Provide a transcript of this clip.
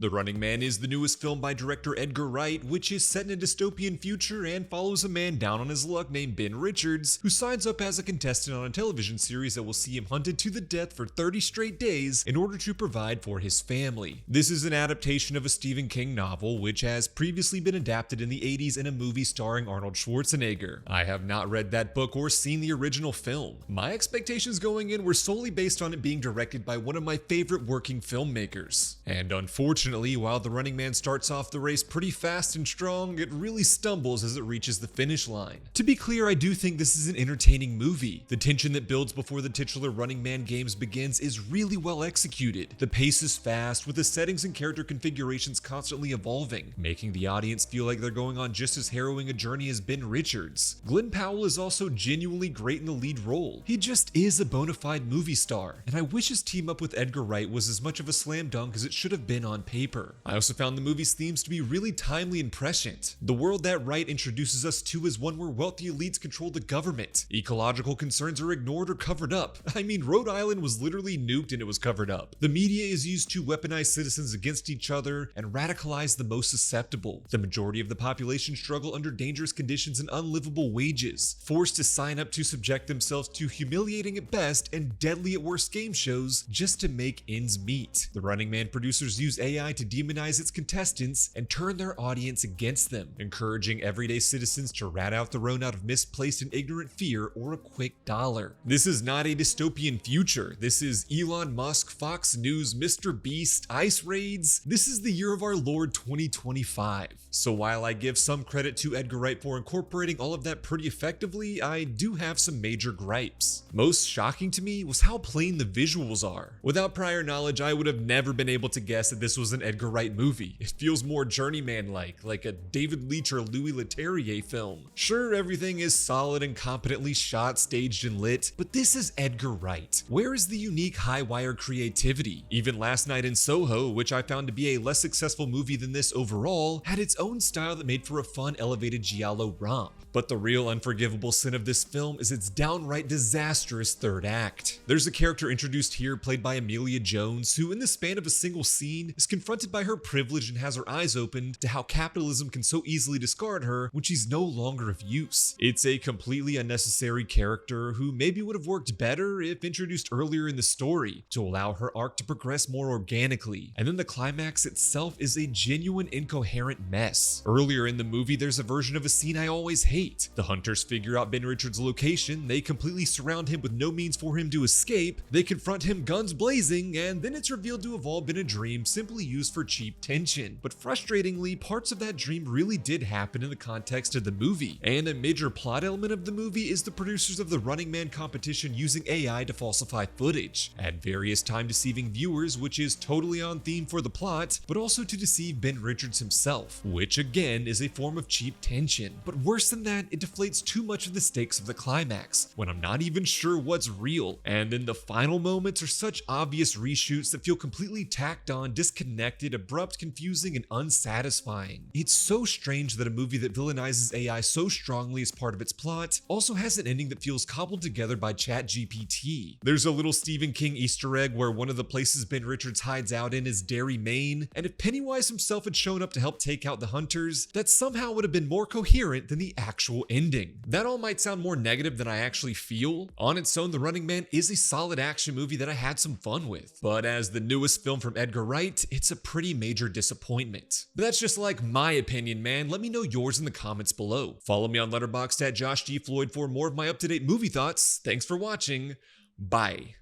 The Running Man is the newest film by director Edgar Wright, which is set in a dystopian future and follows a man down on his luck named Ben Richards, who signs up as a contestant on a television series that will see him hunted to the death for 30 straight days in order to provide for his family. This is an adaptation of a Stephen King novel, which has previously been adapted in the 80s in a movie starring Arnold Schwarzenegger. I have not read that book or seen the original film. My expectations going in were solely based on it being directed by one of my favorite working filmmakers. And unfortunately, while The Running Man starts off the race pretty fast and strong, it really stumbles as it reaches the finish line. To be clear, I do think this is an entertaining movie. The tension that builds before the titular Running Man games begins is really well executed. The pace is fast, with the settings and character configurations constantly evolving, making the audience feel like they're going on just as harrowing a journey as Ben Richards. Glen Powell is also genuinely great in the lead role. He just is a bona fide movie star, and I wish his team up with Edgar Wright was as much of a slam dunk as it should have been on paper. I also found the movie's themes to be really timely and prescient. The world that Wright introduces us to is one where wealthy elites control the government. Ecological concerns are ignored or covered up. I mean, Rhode Island was literally nuked and it was covered up. The media is used to weaponize citizens against each other and radicalize the most susceptible. The majority of the population struggle under dangerous conditions and unlivable wages, forced to sign up to subject themselves to humiliating at best and deadly at worst game shows just to make ends meet. The Running Man producers use AI to demonize its contestants and turn their audience against them, encouraging everyday citizens to rat out their own out of misplaced and ignorant fear or a quick dollar. This is not a dystopian future. This is Elon Musk, Fox News, Mr. Beast, ICE raids. This is the year of our Lord 2025. So while I give some credit to Edgar Wright for incorporating all of that pretty effectively, I do have some major gripes. Most shocking to me was how plain the visuals are. Without prior knowledge, I would have never been able to guess that this was an Edgar Wright movie. It feels more Journeyman-like, like a David Leitch or Louis Leterrier film. Sure, everything is solid and competently shot, staged, and lit, but this is Edgar Wright. Where is the unique high-wire creativity? Even Last Night in Soho, which I found to be a less successful movie than this overall, had its own style that made for a fun, elevated giallo romp. But the real unforgivable sin of this film is its downright disastrous third act. There's a character introduced here played by Emilia Jones, who in the span of a single scene is confronted by her privilege and has her eyes opened to how capitalism can so easily discard her when she's no longer of use. It's a completely unnecessary character who maybe would have worked better if introduced earlier in the story to allow her arc to progress more organically. And then the climax itself is a genuine incoherent mess. Earlier in the movie, there's a version of a scene I always hate. The hunters figure out Ben Richards' location, they completely surround him with no means for him to escape, they confront him guns blazing, and then it's revealed to have all been a dream simply used for cheap tension. But frustratingly, parts of that dream really did happen in the context of the movie, and a major plot element of the movie is the producers of the Running Man competition using AI to falsify footage, at various times deceiving viewers, which is totally on theme for the plot, but also to deceive Ben Richards himself, which again is a form of cheap tension. But worse than that, it deflates too much of the stakes of the climax, when I'm not even sure what's real, and then the final moments are such obvious reshoots that feel completely tacked on, disconnected, abrupt, confusing, and unsatisfying. It's so strange that a movie that villainizes AI so strongly as part of its plot also has an ending that feels cobbled together by ChatGPT. There's a little Stephen King Easter egg where one of the places Ben Richards hides out in is Derry, Maine, and if Pennywise himself had shown up to help take out the hunters, that somehow would have been more coherent than the actual ending. That all might sound more negative than I actually feel. On its own, The Running Man is a solid action movie that I had some fun with, but as the newest film from Edgar Wright, it's a pretty major disappointment. But that's just like my opinion, man. Let me know yours in the comments below. Follow me on Letterboxd at Josh D. Floyd for more of my up-to-date movie thoughts. Thanks for watching. Bye.